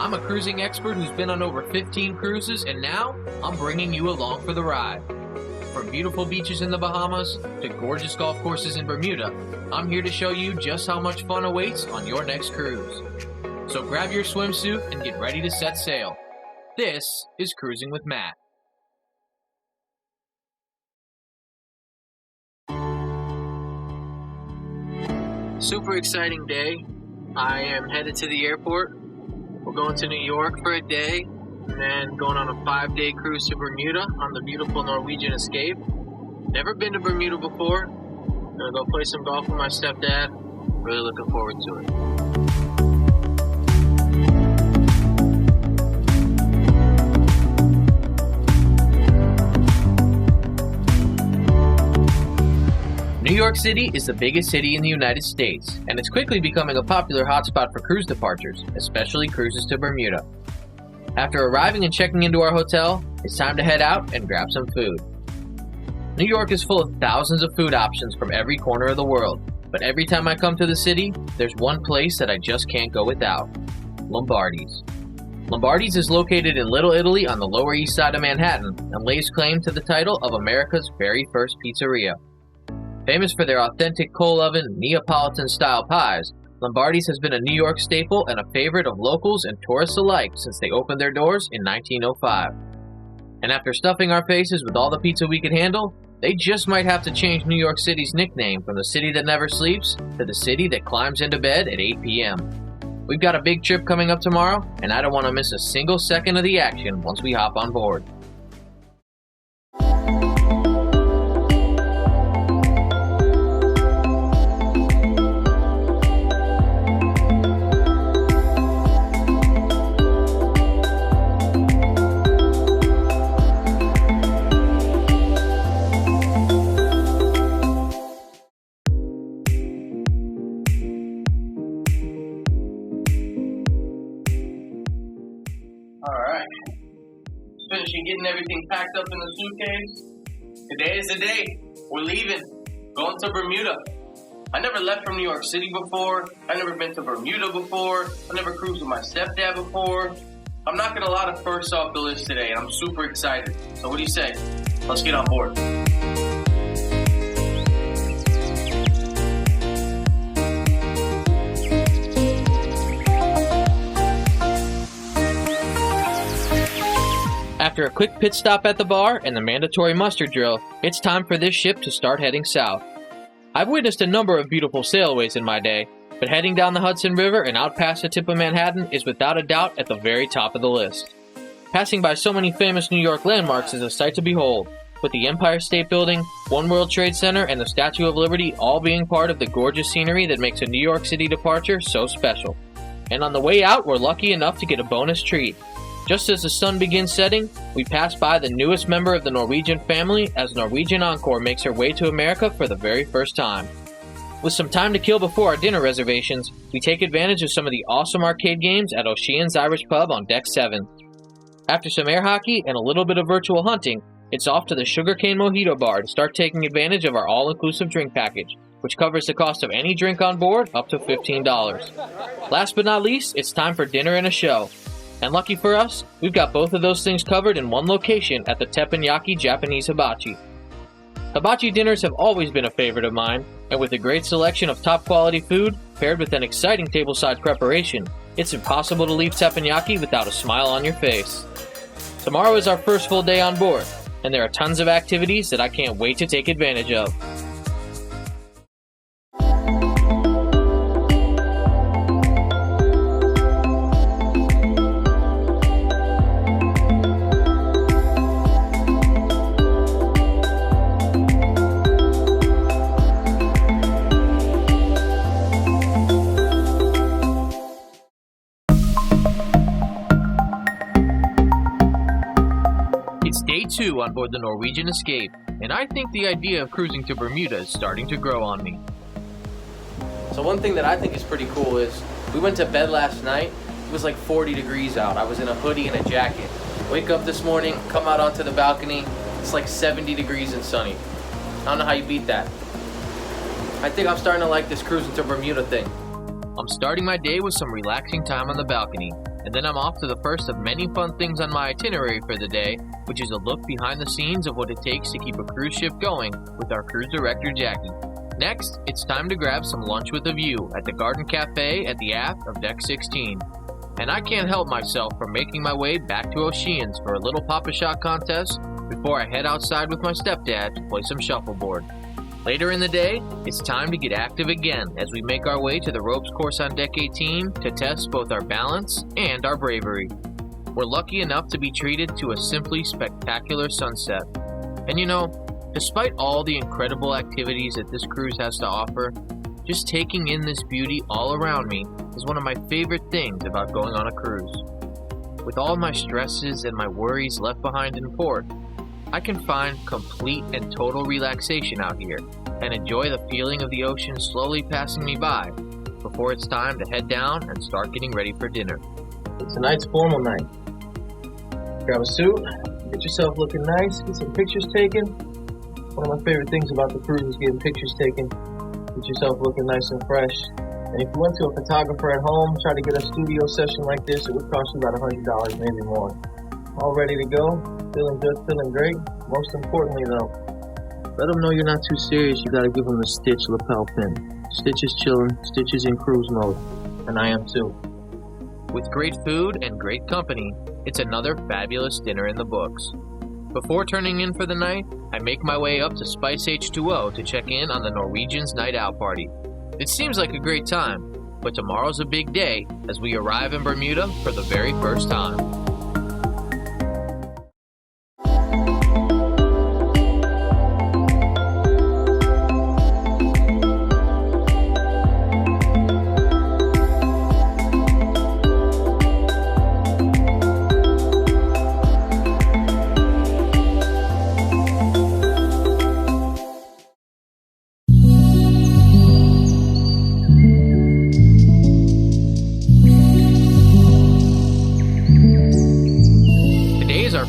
I'm a cruising expert who's been on over 15 cruises, and now I'm bringing you along for the ride. From beautiful beaches in the Bahamas to gorgeous golf courses in Bermuda, I'm here to show you just how much fun awaits on your next cruise. So grab your swimsuit and get ready to set sail. This is Cruising with Matt. Super exciting day. I am headed to the airport. We're going to New York for a day and then going on a 5-day cruise to Bermuda on the beautiful Norwegian Escape. Never been to Bermuda before. Gonna go play some golf with my stepdad. Really looking forward to it. New York City is the biggest city in the United States, and it's quickly becoming a popular hotspot for cruise departures, especially cruises to Bermuda. After arriving and checking into our hotel, it's time to head out and grab some food. New York is full of thousands of food options from every corner of the world, but every time I come to the city, there's one place that I just can't go without: Lombardi's. Lombardi's is located in Little Italy on the Lower East Side of Manhattan and lays claim to the title of America's very first pizzeria. Famous for their authentic coal oven, Neapolitan-style pies, Lombardi's has been a New York staple and a favorite of locals and tourists alike since they opened their doors in 1905. And after stuffing our faces with all the pizza we could handle, they just might have to change New York City's nickname from the city that never sleeps to the city that climbs into bed at 8 p.m. We've got a big trip coming up tomorrow, and I don't want to miss a single second of the action once we hop on board. Alright, finishing getting everything packed up in the suitcase. Today is the day. We're leaving, going to Bermuda. I never left from New York City before. I've never been to Bermuda before. I never cruised with my stepdad before. I'm knocking a lot of firsts off the list today, and I'm super excited. So what do you say? Let's get on board. After a quick pit stop at the bar and the mandatory muster drill, it's time for this ship to start heading south. I've witnessed a number of beautiful sailways in my day, but heading down the Hudson River and out past the tip of Manhattan is without a doubt at the very top of the list. Passing by so many famous New York landmarks is a sight to behold, with the Empire State Building, One World Trade Center, and the Statue of Liberty all being part of the gorgeous scenery that makes a New York City departure so special. And on the way out, we're lucky enough to get a bonus treat. Just as the sun begins setting, we pass by the newest member of the Norwegian family as Norwegian Encore makes her way to America for the very first time. With some time to kill before our dinner reservations, we take advantage of some of the awesome arcade games at O'Shea's Irish Pub on Deck 7. After some air hockey and a little bit of virtual hunting, it's off to the Sugarcane Mojito Bar to start taking advantage of our all-inclusive drink package, which covers the cost of any drink on board up to $15. Last but not least, it's time for dinner and a show. And lucky for us, we've got both of those things covered in one location at the Teppanyaki Japanese Hibachi. Hibachi dinners have always been a favorite of mine, and with a great selection of top quality food paired with an exciting tableside preparation, it's impossible to leave teppanyaki without a smile on your face. Tomorrow is our first full day on board, and there are tons of activities that I can't wait to take advantage of. It's day 2 on board the Norwegian Escape, and I think the idea of cruising to Bermuda is starting to grow on me. So one thing that I think is pretty cool is we went to bed last night. It was like 40 degrees out. I was in a hoodie and a jacket. Wake up this morning, come out onto the balcony. It's like 70 degrees and sunny. I don't know how you beat that. I think I'm starting to like this cruising to Bermuda thing. I'm starting my day with some relaxing time on the balcony. And then I'm off to the first of many fun things on my itinerary for the day, which is a look behind the scenes of what it takes to keep a cruise ship going with our cruise director, Jackie. Next, it's time to grab some lunch with a view at the Garden Cafe at the aft of Deck 16. And I can't help myself from making my way back to Oceans for a little Papa Shot contest before I head outside with my stepdad to play some shuffleboard. Later in the day, it's time to get active again as we make our way to the ropes course on Deck 18 to test both our balance and our bravery. We're lucky enough to be treated to a simply spectacular sunset. And you know, despite all the incredible activities that this cruise has to offer, just taking in this beauty all around me is one of my favorite things about going on a cruise. With all my stresses and my worries left behind in port, I can find complete and total relaxation out here and enjoy the feeling of the ocean slowly passing me by before it's time to head down and start getting ready for dinner. Tonight's formal night. Grab a suit, get yourself looking nice, get some pictures taken. One of my favorite things about the cruise is getting pictures taken. Get yourself looking nice and fresh. And if you went to a photographer at home, try to get a studio session like this, it would cost you about $100, maybe more. All ready to go, feeling good, feeling great. Most importantly though, let them know you're not too serious. You gotta give them the Stitch lapel pin. Stitch is chilling, Stitch is in cruise mode, and I am too. With great food and great company, it's another fabulous dinner in the books. Before turning in for the night, I make my way up to Spice H2O to check in on the Norwegian's night out party. It seems like a great time, but tomorrow's a big day as we arrive in Bermuda for the very first time.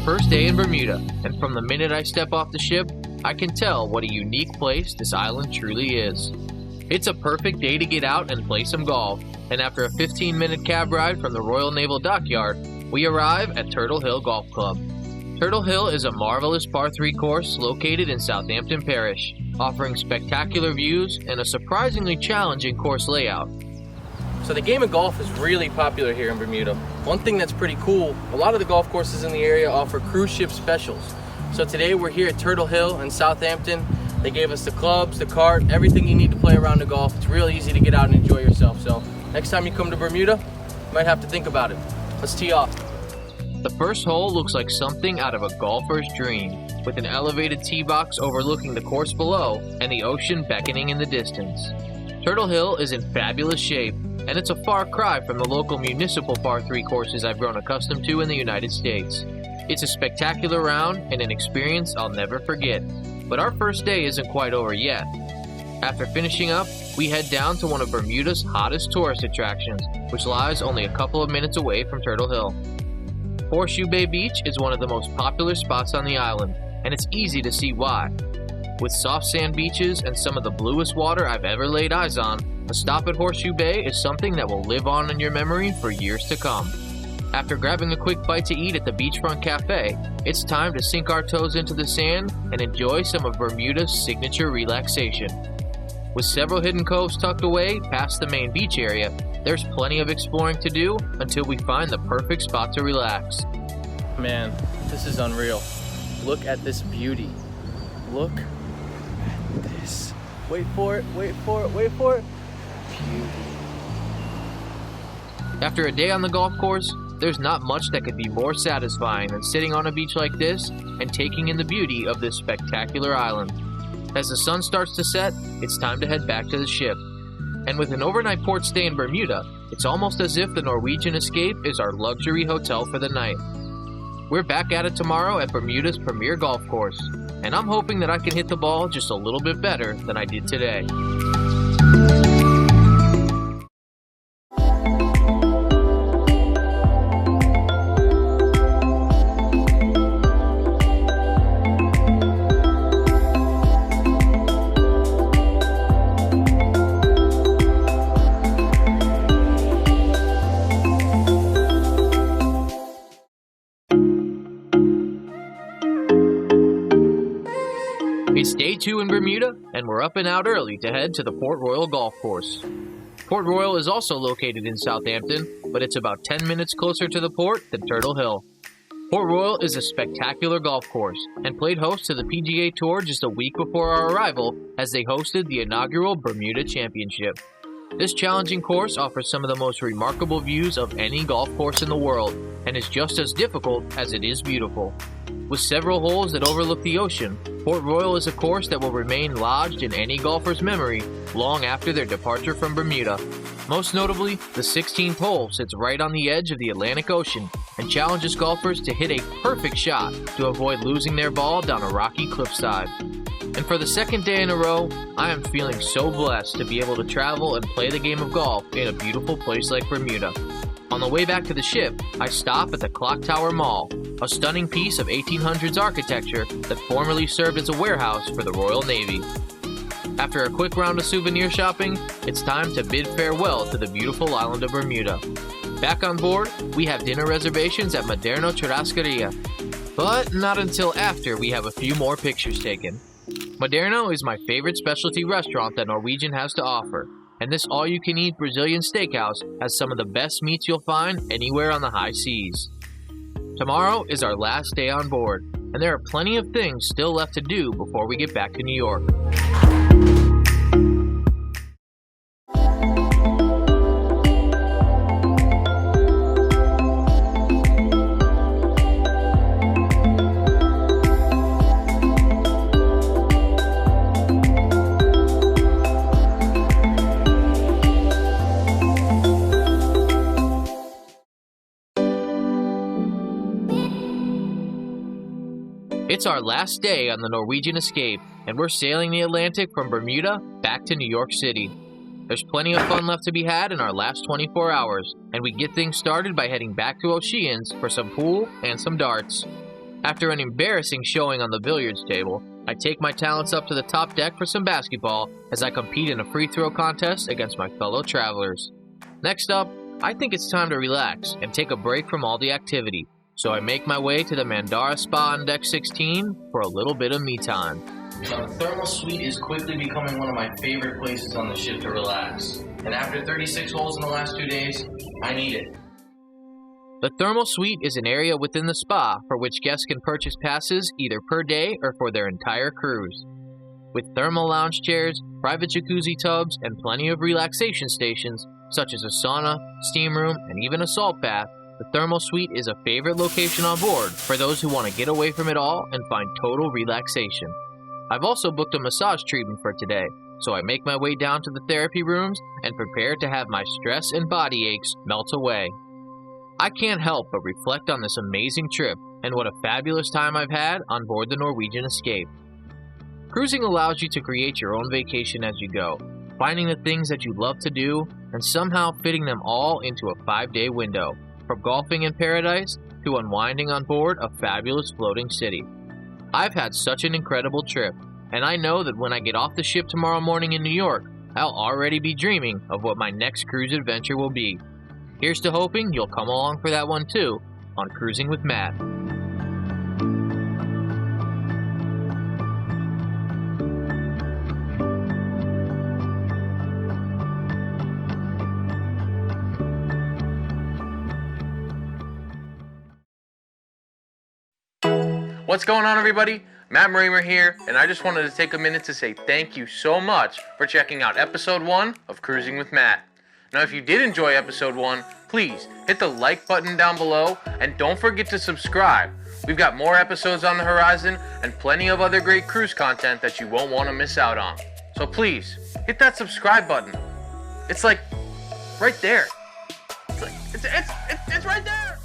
First day in Bermuda, and from the minute I step off the ship, I can tell what a unique place this island truly is. It's a perfect day to get out and play some golf, and after a 15-minute cab ride from the Royal Naval Dockyard, we arrive at Turtle Hill Golf Club. Turtle Hill is a marvelous par 3 course located in Southampton Parish, offering spectacular views and a surprisingly challenging course layout. So the game of golf is really popular here in Bermuda. One thing that's pretty cool, a lot of the golf courses in the area offer cruise ship specials. So today we're here at Turtle Hill in Southampton. They gave us the clubs, the cart, everything you need to play around the golf. It's real easy to get out and enjoy yourself. So next time you come to Bermuda, you might have to think about it. Let's tee off. The first hole looks like something out of a golfer's dream, with an elevated tee box overlooking the course below and the ocean beckoning in the distance. Turtle Hill is in fabulous shape, and it's a far cry from the local municipal par 3 courses I've grown accustomed to in the United States. It's a spectacular round and an experience I'll never forget. But our first day isn't quite over yet. After finishing up, we head down to one of Bermuda's hottest tourist attractions, which lies only a couple of minutes away from Turtle Hill. Horseshoe Bay Beach is one of the most popular spots on the island, and it's easy to see why. With soft sand beaches and some of the bluest water I've ever laid eyes on, a stop at Horseshoe Bay is something that will live on in your memory for years to come. After grabbing a quick bite to eat at the beachfront cafe, it's time to sink our toes into the sand and enjoy some of Bermuda's signature relaxation. With several hidden coves tucked away past the main beach area, there's plenty of exploring to do until we find the perfect spot to relax. Man, this is unreal. Look at this beauty. Look at this. Wait for it, wait for it, wait for it. Beauty. After a day on the golf course, there's not much that could be more satisfying than sitting on a beach like this and taking in the beauty of this spectacular island. As the sun starts to set, it's time to head back to the ship. And with an overnight port stay in Bermuda, it's almost as if the Norwegian Escape is our luxury hotel for the night. We're back at it tomorrow at Bermuda's premier golf course, and I'm hoping that I can hit the ball just a little bit better than I did today. day 2 in Bermuda, and we're up and out early to head to the Port Royal Golf Course. Port Royal is also located in Southampton, but it's about 10 minutes closer to the port than Turtle Hill. Port Royal is a spectacular golf course, and played host to the PGA Tour just a week before our arrival as they hosted the inaugural Bermuda Championship. This challenging course offers some of the most remarkable views of any golf course in the world, and is just as difficult as it is beautiful. With several holes that overlook the ocean, Port Royal is a course that will remain lodged in any golfer's memory long after their departure from Bermuda. Most notably, the 16th hole sits right on the edge of the Atlantic Ocean and challenges golfers to hit a perfect shot to avoid losing their ball down a rocky cliffside. And for the second day in a row, I am feeling so blessed to be able to travel and play the game of golf in a beautiful place like Bermuda. On the way back to the ship, I stop at the Clock Tower Mall, a stunning piece of 1800s architecture that formerly served as a warehouse for the Royal Navy. After a quick round of souvenir shopping, it's time to bid farewell to the beautiful island of Bermuda. Back on board, we have dinner reservations at Moderno Churrascaria, but not until after we have a few more pictures taken. Moderno is my favorite specialty restaurant that Norwegian has to offer, and this all-you-can-eat Brazilian steakhouse has some of the best meats you'll find anywhere on the high seas. Tomorrow is our last day on board, and there are plenty of things still left to do before we get back to New York. It's our last day on the Norwegian Escape, and we're sailing the Atlantic from Bermuda back to New York City. There's plenty of fun left to be had in our last 24 hours, and we get things started by heading back to Oceans for some pool and some darts. After an embarrassing showing on the billiards table, I take my talents up to the top deck for some basketball as I compete in a free throw contest against my fellow travelers. Next up, I think it's time to relax and take a break from all the activity. So I make my way to the Mandara Spa on Deck 16 for a little bit of me time. The thermal suite is quickly becoming one of my favorite places on the ship to relax. And after 36 holes in the last 2 days, I need it. The thermal suite is an area within the spa for which guests can purchase passes either per day or for their entire cruise. With thermal lounge chairs, private jacuzzi tubs, and plenty of relaxation stations, such as a sauna, steam room, and even a salt bath, the thermal suite is a favorite location on board for those who want to get away from it all and find total relaxation. I've also booked a massage treatment for today, so I make my way down to the therapy rooms and prepare to have my stress and body aches melt away. I can't help but reflect on this amazing trip and what a fabulous time I've had on board the Norwegian Escape. Cruising allows you to create your own vacation as you go, finding the things that you love to do and somehow fitting them all into a 5-day window. From golfing in paradise to unwinding on board a fabulous floating city. I've had such an incredible trip, and I know that when I get off the ship tomorrow morning in New York, I'll already be dreaming of what my next cruise adventure will be. Here's to hoping you'll come along for that one too, on Cruising with Matt. What's going on, everybody? Matt Mramer here, and I just wanted to take a minute to say thank you so much for checking out episode 1 of Cruising with Matt. Now, if you did enjoy episode 1, please hit the like button down below, and don't forget to subscribe. We've got more episodes on the horizon, and plenty of other great cruise content that you won't want to miss out on. So please, hit that subscribe button. It's like, right there. It's right there!